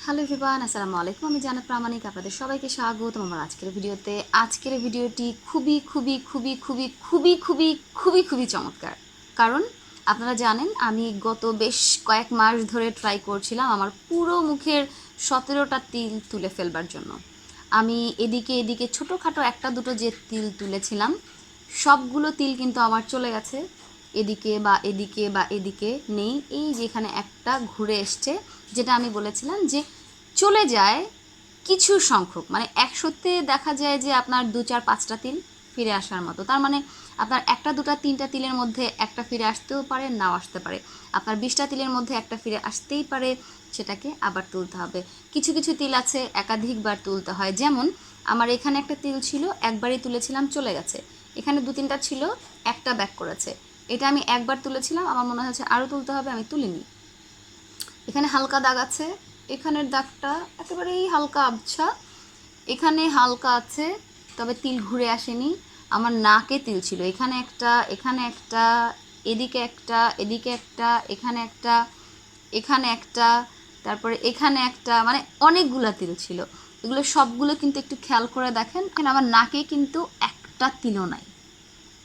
Hello everyone, আসসালামু আলাইকুম। আমি জannatpramanik, আপনাদের সবাইকে স্বাগত আমার আজকের ভিডিওতে। আজকের ভিডিওটি খুবই খুবই খুবই খুবই খুবই খুবই খুবই খুবই চমৎকার। কারণ আপনারা জানেন আমি গত বেশ কয়েক মাস ধরে ট্রাই করছিলাম আমার পুরো মুখের 17টা তিল তুলে ফেলবার জন্য। আমি এদিকে এদিকে ছোটোখাটো একটা দুটো যে তিল তুলেছিলাম সবগুলো তিল কিন্তু আমার চলে গেছে। এদিকে বা এদিকে বা এদিকে নেই, এই যেখানে একটা ঘুরে এসছে, যেটা আমি বলেছিলাম যে চলে যায় কিছু সংখ্যক, মানে 100তে দেখা যায় যে আপনার 2 4 5টা তিল ফিরে আসার মতো। তার মানে আপনার একটা দুটা তিনটা তিলের মধ্যে একটা ফিরে আসতেও পারে, নাও আসতে পারে। আপনার 20টা তিলের মধ্যে একটা ফিরে আসতেই পারে, সেটাকে আবার তুলতে হবে। কিছু কিছু তিল আছে একাধিকবার তুলতে হয়, যেমন আমার এখানে একটা তিল ছিল একবারই তুলেছিলাম চলে গেছে, এখানে 2 3টা ছিল একটা ব্যাক করেছে। এটা আমি একবার তুলেছিলাম, আমার মনে হচ্ছে আরও তুলতে হবে, আমি তুলিনি। এখানে হালকা দাগ আছে, এখানের দাগটা একেবারেই হালকা আবছা, এখানে হালকা আছে, তবে তিল ঘুরে আসেনি। আমার নাকে তিল ছিল, এখানে একটা, এখানে একটা, এদিকে একটা, এদিকে একটা, এখানে একটা, এখানে একটা, তারপরে এখানে একটা, মানে অনেকগুলা তিল ছিল। এগুলো সবগুলো কিন্তু একটু খেয়াল করে দেখেন, আমার নাকে কিন্তু একটা তিলও নাই।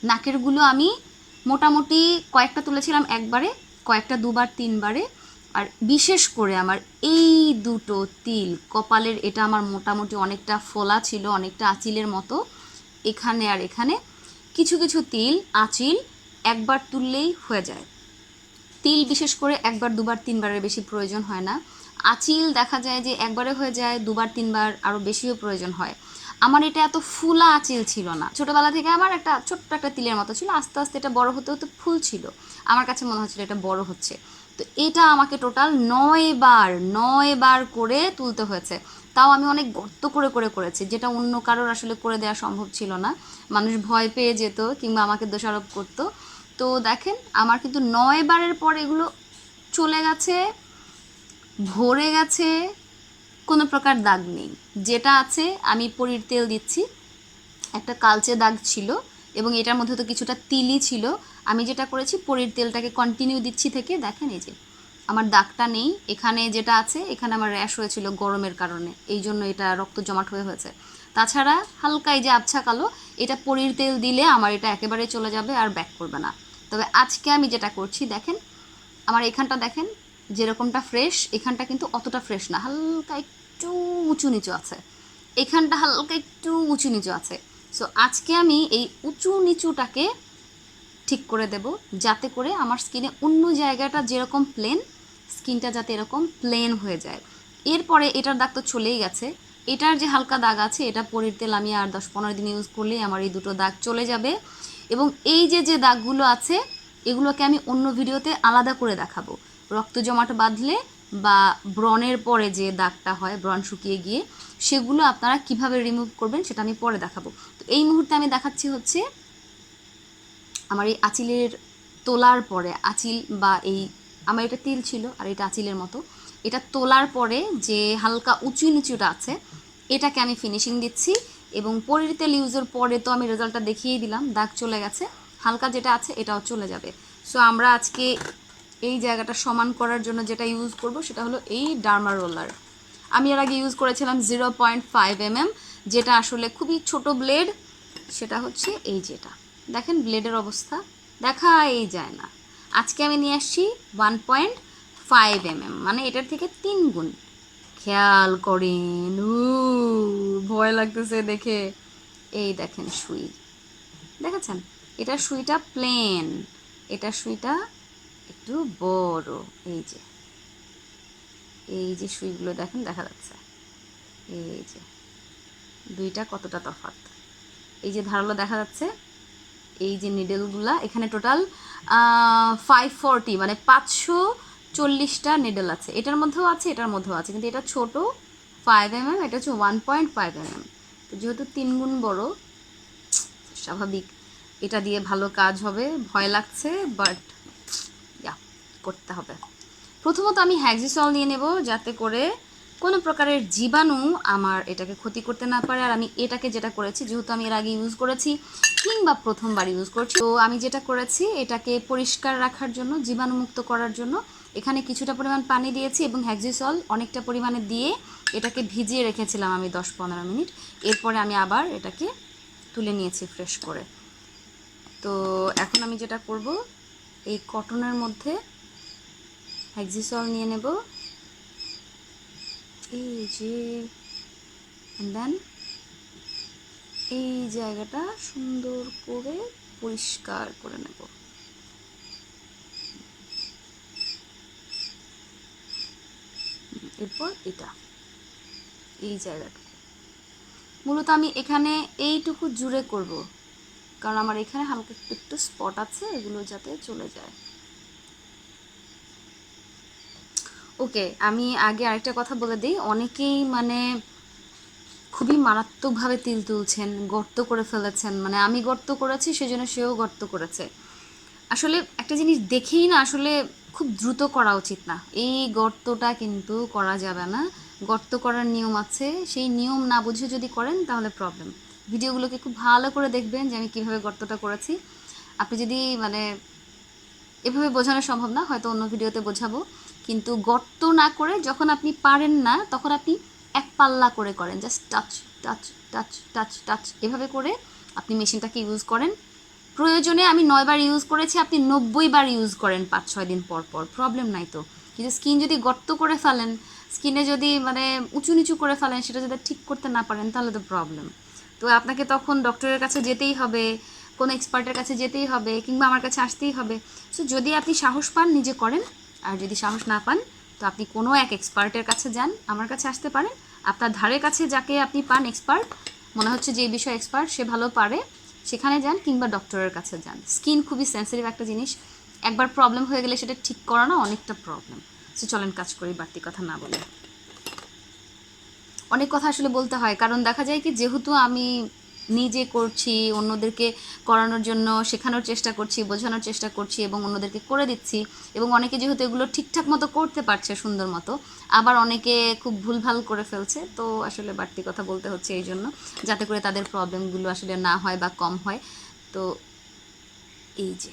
নাকেরগুলো আমি মোটামুটি কয়েকটা তুলেছিলাম একবারে, কয়েকটা দুবার তিনবারে। আর বিশেষ করে আমার এই দুটো তিল কপালের, এটা আমার মোটামুটি অনেকটা ফোলা ছিল, অনেকটা আঁচিলের মতো। এখানে আর এখানে কিছু কিছু তিল আঁচিল একবার তুললেই হয়ে যায়। তিল বিশেষ করে একবার দুবার তিনবারের বেশি প্রয়োজন হয় না। আঁচিল দেখা যায় যে একবারে হয়ে যায়, দুবার তিনবার আরও বেশিও প্রয়োজন হয়। আমার এটা এত ফুলা আঁচিল ছিল না, ছোটোবেলা থেকে আমার একটা ছোট্ট একটা তিলের মতো ছিল, আস্তে আস্তে এটা বড় হতে হতে ফুল ছিল, আমার কাছে মনে হচ্ছিল এটা বড় হচ্ছে। তো এটা আমাকে টোটাল 9বার করে তুলতে হয়েছে। তাও আমি অনেক গর্ত করে করে করেছি, যেটা অন্য কারোর আসলে করে দেওয়া সম্ভব ছিল না। মানুষ ভয় পেয়ে যেত কিংবা আমাকে দোষারোপ করতো। তো দেখেন আমার কিন্তু 9বারের পর এগুলো চলে গেছে, ভরে গেছে, কোনো প্রকার দাগ নেই। যেটা আছে আমি পরীর তেল দিচ্ছি, একটা কালচে দাগ ছিল এবং এটার মধ্যে তো কিছুটা তিলই ছিল। আমি যেটা করেছি পরীর তেলটাকে কন্টিনিউ দিচ্ছি থেকে দেখেন এই যে আমার দাগটা নেই। এখানে যেটা আছে, এখানে আমার র্যাশ হয়েছিল গরমের কারণে, এই জন্য এটা রক্ত জমাট হয়ে হয়েছে। তাছাড়া হালকা এই যে আবছা কালো, এটা পরীর তেল দিলে আমার এটা একেবারে চলে যাবে আর ব্যাক করবে না। তবে আজকে আমি যেটা করছি দেখেন, আমার এখানটা দেখেন যেরকমটা ফ্রেশ, এখানটা কিন্তু অতটা ফ্রেশ না, হালকা একটু উঁচু নিচু আছে, এখানটা হালকা একটু উঁচু নিচু আছে। সো আজকে আমি এই উঁচু নিচুটাকে ঠিক করে দেব, যাতে করে আমার স্কিনে অন্য জায়গাটা যেরকম প্লেন, স্কিনটা যাতে এরকম প্লেন হয়ে যায়। এরপরে এটার দাগ তো চলেই গেছে, এটার যে হালকা দাগ আছে এটা পরীর তেল আমি আর 10 15 দিন ইউজ করলেই আমার এই দুটো দাগ চলে যাবে। এবং এই যে যে দাগগুলো আছে এগুলোকে আমি অন্য ভিডিওতে আলাদা করে দেখাবো। রক্ত জমাট বাঁধলে বা ব্রণের পরে যে দাগটা হয়, ব্রণ শুকিয়ে গিয়ে, সেগুলো আপনারা কিভাবে রিমুভ করবেন সেটা আমি পরে দেখাবো। তো এই মুহূর্তে আমি দেখাচ্ছি হচ্ছে আমার এই আঁচিলের তোলার পরে, আঁচিল বা এই, আমার এটা তিল ছিল আর এটা আঁচিলের মতো, এটা তোলার পরে যে হালকা উঁচু নিচুটা আছে এটাকে আমি ফিনিশিং দিচ্ছি। এবং পরীর তেল ইউজের পরে তো আমি রেজাল্টটা দেখিয়েই দিলাম, দাগ চলে গেছে, হালকা যেটা আছে এটাও চলে যাবে। সো আমরা আজকে এই জায়গাটা সমান করার জন্য যেটা ইউজ করব সেটা হলো এই ডার্মা রোলার। আমি এর আগে ইউজ করেছিলাম 0.5 mm, যেটা আসলে খুবই ছোট ব্লেড, সেটা হচ্ছে এই যেটা দেখেন ব্লেডের অবস্থা দেখাই যায় না। আজকে আমি নিয়ে আসছি 1.5 mm, মানে এটার থেকে 3 গুণ। খেয়াল করেন, ভয় লাগতেছে দেখে। এই দেখেন সুই, দেখেছেন এটার সুইটা প্লেন, এটার সুইটা একটু বড়। এই যে এই যে সুইগুলো দেখেন দেখা যাচ্ছে, এই যে দুইটা কতটা তফাৎ। এই যে ধারালো দেখা যাচ্ছে, এই যে নিডেলগুলা এখানে টোটাল 540, মানে 540টা নিডেল আছে, এটার মধ্যেও আছে এটার মধ্যেও আছে, কিন্তু এটা ছোট 5 mm, এটা হচ্ছে 1.5 mm। তো যেহেতু 3 গুণ বড়, স্বাভাবিক এটা দিয়ে ভালো কাজ হবে। ভয় লাগছে বাট করতে হবে। প্রথমত আমি হ্যাক্সিসল নিয়ে নেব, যাতে করে কোনো প্রকারের জীবাণু আমার এটাকে ক্ষতি করতে না পারে। আর আমি এটাকে যেটা করেছি, যেহেতু আমি এর আগে ইউজ করেছি কিংবা প্রথমবার ইউজ করছি, তো আমি যেটা করেছি এটাকে পরিষ্কার রাখার জন্য, জীবাণুমুক্ত করার জন্য এখানে কিছুটা পরিমাণ পানি দিয়েছি এবং হ্যাক্সিসল অনেকটা পরিমাণে দিয়ে এটাকে ভিজিয়ে রেখেছিলাম আমি 10-15 মিনিট। এরপরে আমি আবার এটাকে তুলে নিয়েছি ফ্রেশ করে। তো এখন আমি যেটা করব, এই কটনের মধ্যে হ্যাক্সিসল নিয়ে নেব, এই যে, দেন এই জায়গাটা সুন্দর করে পরিষ্কার করে নেব। এরপর এটা এই জায়গাটা মূলত আমি এখানে এইটুকু জুড়ে করব, কারণ আমার এখানে হালকা একটু স্পট আছে, এগুলো যাতে চলে যায়। ওকে, আমি আগে আরেকটা কথা বলে দিই, অনেকেই মানে খুবই মারাত্মকভাবে তিল তুলছেন, গর্ত করে ফেলেছেন, মানে আমি গর্ত করেছি সেজন্য সেও গর্ত করেছে। আসলে একটা জিনিস দেখেই না আসলে খুব দ্রুত করা উচিত না। এই গর্তটা কিন্তু করা যাবে না, গর্ত করার নিয়ম আছে, সেই নিয়ম না বুঝে যদি করেন তাহলে প্রবলেম। ভিডিওগুলোকে খুব ভালো করে দেখবেন যে আমি কীভাবে গর্তটা করেছি। আপনি যদি মানে এভাবে বোঝানো সম্ভব না, হয়তো অন্য ভিডিওতে বোঝাবো, কিন্তু গর্ত না করে যখন আপনি পারেন না তখন আপনি এক পাল্লা করে করেন, just touch touch touch touch touch এভাবে করে আপনি মেশিনটাকে ইউজ করেন। প্রয়োজনে আমি 9 বার ইউজ করেছি, আপনি 90 বার ইউজ করেন 5-6 দিন পর পর, প্রবলেম নাই তো। কিন্তু স্কিন যদি গর্ত করে ফেলেন, স্কিনে যদি মানে উঁচু নিচু করে ফেলেন, সেটা যদি ঠিক করতে না পারেন তাহলে তো প্রবলেম। তো আপনাকে তখন ডক্টরের কাছে যেতেই হবে, কোনো এক্সপার্টের কাছে যেতেই হবে, কিংবা আমার কাছে আসতেই হবে। সো যদি আপনি সাহস পান নিজে করেন, আর যদি সাহস না পান তো আপনি কোনো এক এক্সপার্টের কাছে যান, আমার কাছে আসতে পারেন। আপনার ধারের কাছে যাকে আপনি পান এক্সপার্ট, মনে হচ্ছে যে এই বিষয়ে এক্সপার্ট, সে ভালো পারে, সেখানে যান, কিংবা ডক্টরের কাছে যান। স্কিন খুবই সেন্সিটিভ একটা জিনিস, একবার প্রবলেম হয়ে গেলে সেটা ঠিক করা না অনেকটা প্রবলেম। সো চলেন কাজ করি বাড়তি কথা না বলে। অনেক কথা আসলে বলতে হয়, কারণ দেখা যায় কি, যেহেতু আমি নিজে করছি, অন্যদেরকে করানোর জন্য শেখানোর চেষ্টা করছি, বোঝানোর চেষ্টা করছি এবং অন্যদেরকে করে দিচ্ছি, এবং অনেকে যেহেতু এগুলো ঠিকঠাক মতো করতে পারছে সুন্দর মতো, আবার অনেকে খুব ভুলভাল করে ফেলছে, তো আসলে বাড়তি কথা বলতে হচ্ছে এই জন্য, যাতে করে তাদের প্রবলেমগুলো আসলে না হয় বা কম হয়। তো এই যে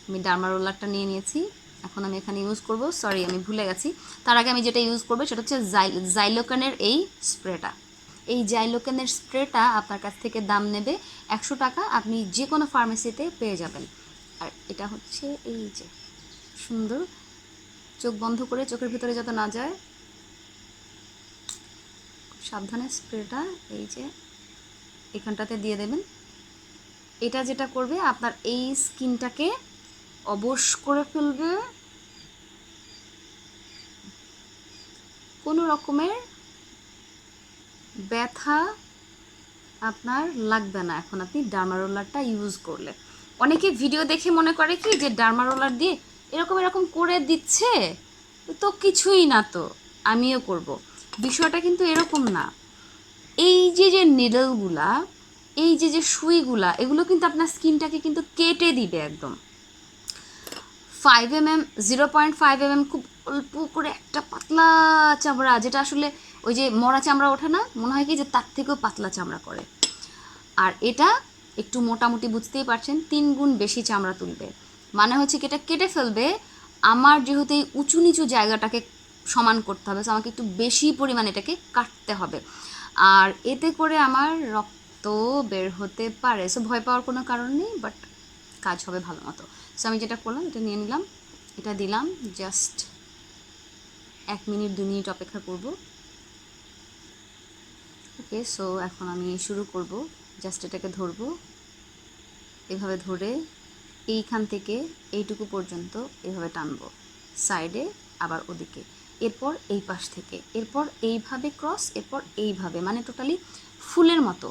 আমি ডার্মা রোলারটা নিয়ে নিয়েছি, এখন আমি এখানে ইউজ করব, সরি আমি ভুলে গেছি, তার আগে আমি যেটা ইউজ করবো সেটা হচ্ছে জাইলোকানের এই স্প্রেটা। এই জাইলোকানের স্প্রেটা আপনার কাছ থেকে দাম নেবে 100 টাকা, আপনি যে কোনো ফার্মেসিতে পেয়ে যাবেন। আর এটা হচ্ছে এই যে সুন্দর, চোখ বন্ধ করে, চোখের ভিতরে যত না যায়, সাবধানে স্প্রেটা এই যে এখানটাতে দিয়ে দেবেন। এটা যেটা করবে আপনার এই স্কিনটাকে অবশ করে ফেলবে, কোনো রকমের ব্যথা আপনার লাগবে না এখন আপনি ডার্মা রোলারটা ইউজ করলে। অনেকে ভিডিও দেখে মনে করে কি যে ডার্মা রোলার দিয়ে এরকম এরকম করে দিচ্ছে, তো কিছুই না, তো আমিও করব, বিষয়টা কিন্তু এরকম না। এই যে যে নিডলগুলা, এই যে যে সুইগুলা, এগুলো কিন্তু আপনার স্কিনটাকে কিন্তু কেটে দিবে একদম। 5 mm, 0.5 mm, খুব অল্প করে একটা পাতলা চামড়া, যেটা আসলে ওই যে মরা চামড়া ওঠে না, মনে হয় কি যে তার থেকেও পাতলা চামড়া করে। আর এটা একটু মোটামুটি বুঝতেই পারছেন 3 গুণ বেশি চামড়া তুলবে, মানে হচ্ছে কি এটা কেটে ফেলবে। আমার যেহেতু এই উঁচু নিচু জায়গাটাকে সমান করতে হবে, তো আমাকে একটু বেশি পরিমাণে এটাকে কাটতে হবে, আর এতে করে আমার রক্ত বের হতে পারে। সো ভয় পাওয়ার কোনো কারণ নেই, বাট কাজ হবে ভালো মতো। সো আমি যেটা করলাম, এটা নিয়ে নিলাম, এটা দিলাম, জাস্ট 1 মিনিট 2 মিনিট অপেক্ষা করব। ওকে, সো এখন আমি শুরু করব। জাস্ট এটাকে ধরবো, এভাবে ধরে এইখান থেকে এইটুকু পর্যন্ত এভাবে টানবো, সাইডে আবার ওদিকে, এরপর এই পাশ থেকে, এরপর এইভাবে ক্রস, এরপর এইভাবে, মানে টোটালি ফুলের মতো।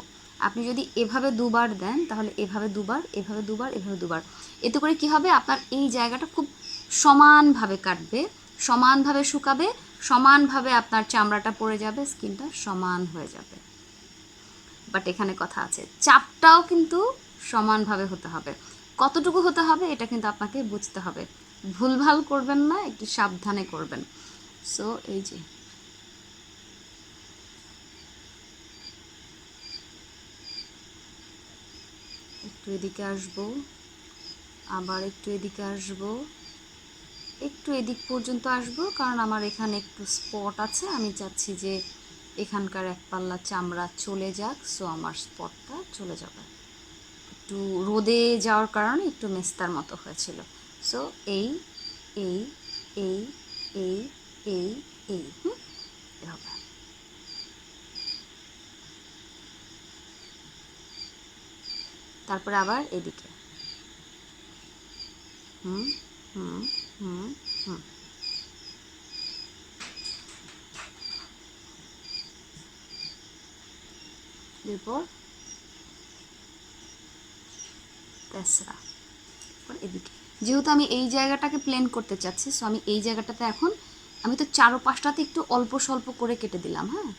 আপনি যদি এভাবে দুবার দেন তাহলে এভাবে দুবার, এভাবে দুবার, এভাবে দুবার, এতে করে কি হবে, আপনার এই জায়গাটা খুব সমানভাবে কাটবে, সমানভাবে শুকাবে, সমানভাবে আপনার চামড়াটা পড়ে যাবে, স্কিনটা সমান হয়ে যাবে। বাট এখানে কথা আছে, চাপটাও কিন্তু সমানভাবে হতে হবে। কতটুকু হতে হবে এটা কিন্তু আপনাকে বুঝতে হবে, ভুলভাল করবেন না, একটু সাবধানে করবেন। সো এই যে একটু এদিকে আসবো, আবার একটু এদিকে আসবো, একটু এদিক পর্যন্ত আসবো, কারণ আমার এখানে একটু স্পট আছে, আমি চাচ্ছি যে এখানকার এক পাল্লা চামড়া চলে যাক, সো আমার স্পটটা চলে যাবে। একটু রোদে যাওয়ার কারণে একটু মেস্তার মতো হয়েছিল। সো এই এই এই এই এই এই এভাবে। তারপরে আবার এদিকে হুম হুম হুম হুম। এরপর তেসরা, এদিকে যেহেতু আমি এই জায়গাটাকে প্লেন করতে চাচ্ছি, সো আমি এই জায়গাটাতে এখন আমি তো চারো পাঁচটাতে একটু অল্প স্বল্প করে কেটে দিলাম। হ্যাঁ,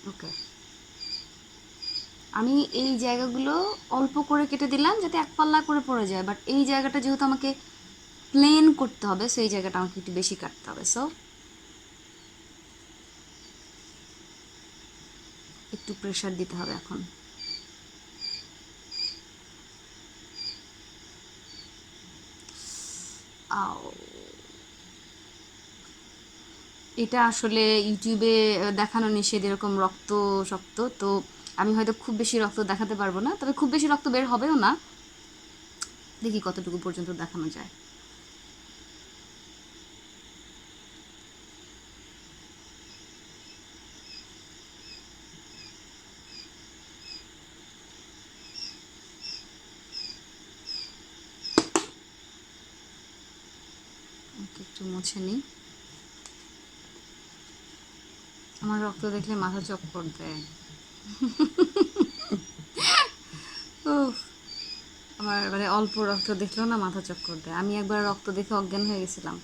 ওকে। আমি এই জায়গাগুলো অল্প করে কেটে দিলাম যাতে এক পাল্লা করে পড়ে যায়, বাট এই জায়গাটা যেহেতু আমাকে প্লেন করতে হবে, সো এই জায়গাটা আমাকে একটু বেশি কাটতে হবে। সো একটু প্রেশার দিতে হবে এখন। আও, এটা আসলে ইউটিউবে দেখানো নিষেধ এরকম রক্ত শক্ত, তো আমি হয়তো খুব বেশি রক্ত দেখাতে পারবো না, তবে খুব বেশি রক্ত বের হবেও না, দেখি কতটুকু পর্যন্ত দেখানো যায়। একটু মুছে নিই, আমার রক্ত দেখলে মাথা চক্কর দেয়। উফ, আমার মানে অল্প রক্ত দেখলেও না মাথা চক্কর দেয়। আমি একবার রক্ত দেখে অজ্ঞান হয়ে গেছিলাম,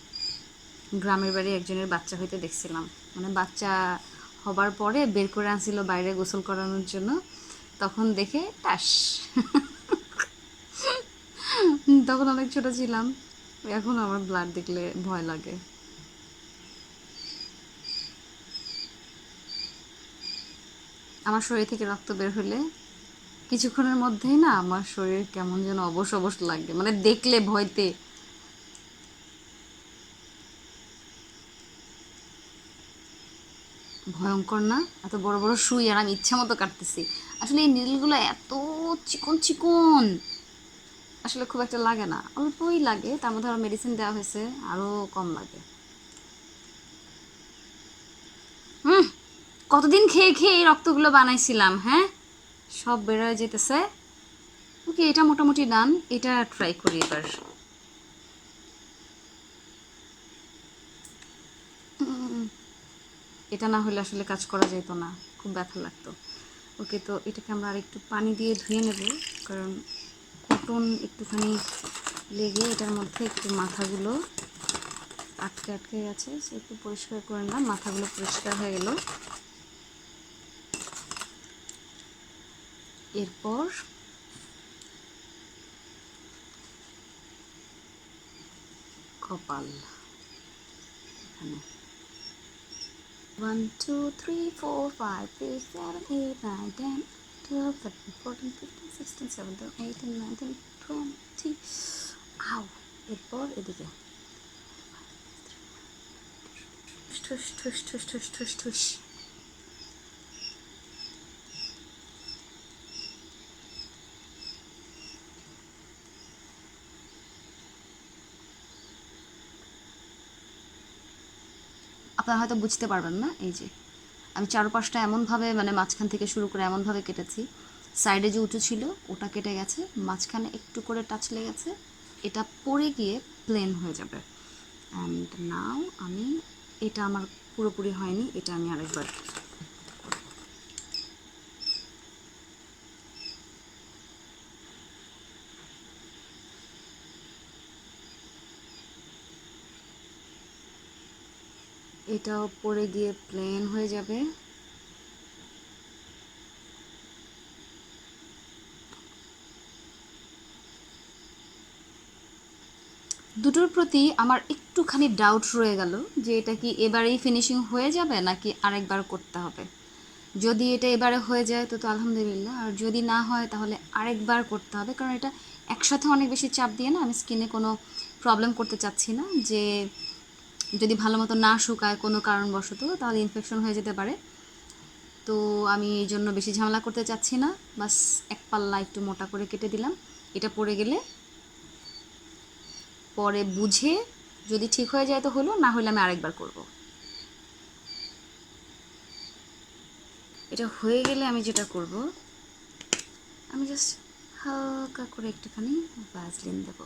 গ্রামের বাড়ি একজনের বাচ্চা হইতে দেখছিলাম, মানে বাচ্চা হবার পরে বের করে আনছিল বাইরে গোসল করানোর জন্য, তখন দেখে টাস। তখন অনেক ছোট ছিলাম, এখন আমার ব্লাড দেখলে ভয় লাগে। আমার শরীর থেকে রক্ত বের হলে কিছুক্ষণের মধ্যেই না আমার শরীর কেমন যেন অবশ অবশ লাগে, মানে দেখলে ভয়তে। ভয়ঙ্কর না? এত বড় বড় সুই আর আমি ইচ্ছা মতো কাটতেছি। আসলে এই নিডলগুলো এত চিকন চিকন, আসলে খুব একটা লাগে না, অল্পই লাগে, তার মধ্যে আরও মেডিসিন দেওয়া হয়েছে, আরও কম লাগে। হুম, কতদিন খেয়ে খেয়ে এই রক্তগুলো বানাইছিলাম, হ্যাঁ, সব বেরোয় যেতেছে। ওকে, এটা মোটামুটি ডান, এটা ট্রাই করি এবার। এটা না হলে আসলে কাজ করা যেত না, খুব ব্যথা লাগতো। ওকে, তো এটাকে আমরা আর একটু পানি দিয়ে ধুয়ে নেব, কারণ কটন একটুখানি লেগে এটার মধ্যে একটু মাথাগুলো আটকে আটকে গেছে, সে একটু পরিষ্কার করে নিলাম, মাথাগুলো পরিষ্কার হয়ে গেল। এরপর কপাল, এখানে 1 2 3 4 5 6 7 8 9 10 12 13 14 15 16 17 18 19 20। আউ, এরপর এদিকে ঠুস ঠুস ঠুস ঠুস ঠুস ঠুস। আপনারা হয়তো বুঝতে পারবেন না, এই যে আমি চারপাশটা এমনভাবে মানে মাঝখান থেকে শুরু করে এমনভাবে কেটেছি, সাইডে যে উঁচু ছিল ওটা কেটে গেছে, মাঝখানে একটু করে টাচ লেগেছে, এটা পড়ে গিয়ে প্লেন হয়ে যাবে। অ্যান্ড নাও আমি, এটা আমার পুরোপুরি হয়নি, এটা আমি আরেকবার, এটাও পড়ে গিয়ে প্লেন হয়ে যাবে। দুটোর প্রতি আমার একটুখানি ডাউট রয়ে গেল যে এটা কি এবারেই ফিনিশিং হয়ে যাবে নাকি আরেকবার করতে হবে। যদি এটা এবারে হয়ে যায় তো আলহামদুলিল্লাহ, আর যদি না হয় তাহলে আরেকবার করতে হবে, কারণ এটা একসাথে অনেক বেশি চাপ দিয়ে না আমি স্কিনে কোনো প্রবলেম করতে চাচ্ছি না, যে যদি ভালো মতো না শুকায় কোনো কারণবশত তাহলে ইনফেকশন হয়ে যেতে পারে। তো আমি এই জন্য বেশি ঝামেলা করতে চাচ্ছি না, বাস এক পাল্লা একটু মোটা করে কেটে দিলাম। এটা পড়ে গেলে পরে বুঝে যদি ঠিক হয়ে যায় তো হলো, না হলে আমি আরেকবার করব। এটা হয়ে গেলে আমি যেটা করব, আমি জাস্ট হালকা করে একটুখানি ভ্যাসলিন দেব,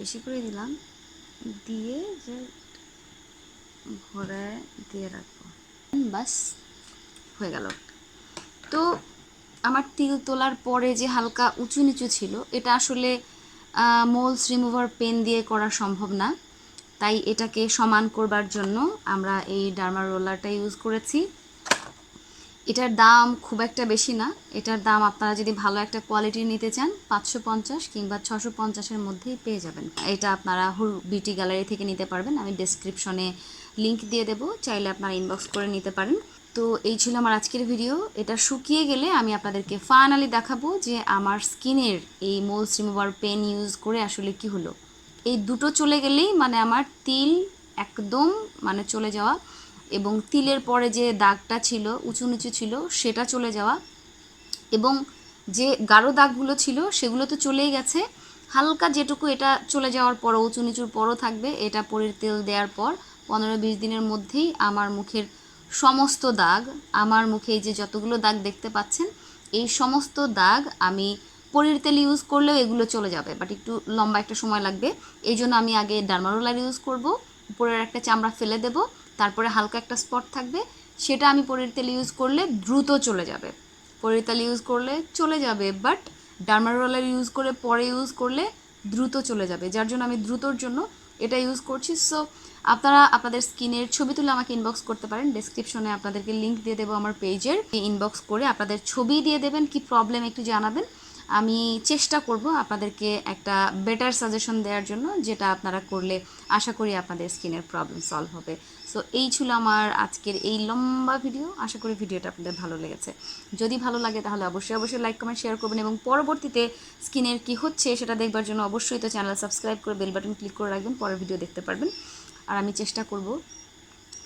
বেশি করে দিলাম, দিয়ে যে ঘোরায় দিয়ে রাখবো, বাস হয়ে গেল। তো আমার তিল তোলার পরে যে হালকা উঁচু নিচু ছিল, এটা আসলে মোলস রিমুভার পেন দিয়ে করা সম্ভব না, তাই এটাকে সমান করবার জন্য আমরা এই ডার্মা রোলারটা ইউজ করেছি। এটার দাম খুব একটা বেশি না, এটার দাম আপনারা যদি ভালো একটা কোয়ালিটি নিতে চান 550 কিংবা 650-এর মধ্যেই পেয়ে যাবেন। এটা আপনারা বিউটি গ্যালারি থেকে নিতে পারবেন, আমি ডেসক্রিপশনে লিংক দিয়ে দেবো, চাইলে আপনারা ইনবক্স করে নিতে পারেন। তো এই ছিল আমার আজকের ভিডিও। এটা শুকিয়ে গেলে আমি আপনাদেরকে ফাইনালি দেখাবো যে আমার স্কিনের এই মোলস রিমুভার পেন ইউজ করে আসলে কি হলো। এই দুটো চলে গেলেই মানে আমার তিল একদম মানে চলে যাওয়া, এবং তিলের পরে যে দাগটা ছিল উঁচু নিচু ছিল সেটা চলে যাওয়া, এবং যে গাঢ় দাগগুলো ছিল সেগুলো তো চলেই গেছে, হালকা যেটুকু এটা চলে যাওয়ার পরও উঁচু নিচুর পরও থাকবে। এটা পরের তেল দেওয়ার পর 15-20 দিনের মধ্যেই আমার মুখের সমস্ত দাগ, আমার মুখে এই যে যতগুলো দাগ দেখতে পাচ্ছেন এই সমস্ত দাগ আমি পরের তেল ইউজ করলেও এগুলো চলে যাবে, বাট একটু লম্বা একটা সময় লাগবে। এই জন্য আমি আগে ডার্মা রোলার ইউজ করব, উপরের একটা চামড়া ফেলে দেব, তারপরে হালকা একটা স্পট থাকবে, সেটা আমি পরের তেল ইউজ করলে দ্রুত চলে যাবে। পরের তেল ইউজ করলে চলে যাবে, বাট ডার্মা রোলার ইউজ করে পরে ইউজ করলে দ্রুত চলে যাবে, যার জন্য আমি দ্রুতর জন্য এটা ইউজ করছি। সো আপনারা আপনাদের স্কিনের ছবি তুলে আমাকে ইনবক্স করতে পারেন, ডেসক্রিপশনে আপনাদেরকে লিঙ্ক দিয়ে দেবো আমার পেজের, ইনবক্স করে আপনাদের ছবি দিয়ে দেবেন, কি প্রবলেম একটু জানাবেন, আমি চেষ্টা করব আপনাদেরকে একটা বেটার সাজেশন দেওয়ার জন্য, যেটা আপনারা করলে আশা করি আপনাদের স্কিনের প্রবলেম সলভ হবে। সো এই ছিল আমার আজকের এই লম্বা ভিডিও, আশা করি ভিডিওটা আপনাদের ভালো লেগেছে। যদি ভালো লাগে তাহলে অবশ্যই লাইক কমেন্ট শেয়ার করবেন, এবং পরবর্তীতে স্কিনের কি হচ্ছে সেটা দেখবার জন্য অবশ্যই তো চ্যানেল সাবস্ক্রাইব করে বেল বাটন ক্লিক করে রাখবেন, পরের ভিডিও দেখতে পারবেন। আর আমি চেষ্টা করব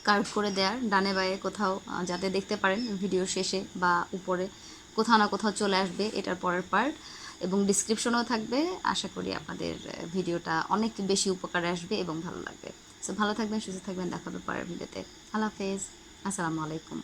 কার্ভ করে দেওয়ার ডানে বায়ে কোথাও, যাতে দেখতে পারেন ভিডিও শেষে বা উপরে কোথাও না কোথাও চলে আসবে এটার পরের পার্ট, এবং ডিসক্রিপশনেও থাকবে। আশা করি আপনাদের ভিডিওটা অনেক বেশি উপকারে আসবে এবং ভালো লাগবে। সো ভালো থাকবেন, সুস্থ থাকবেন, দেখা হবে পরের ভিডিওতে। আল্লাহ হাফেজ, আসসালামু আলাইকুম।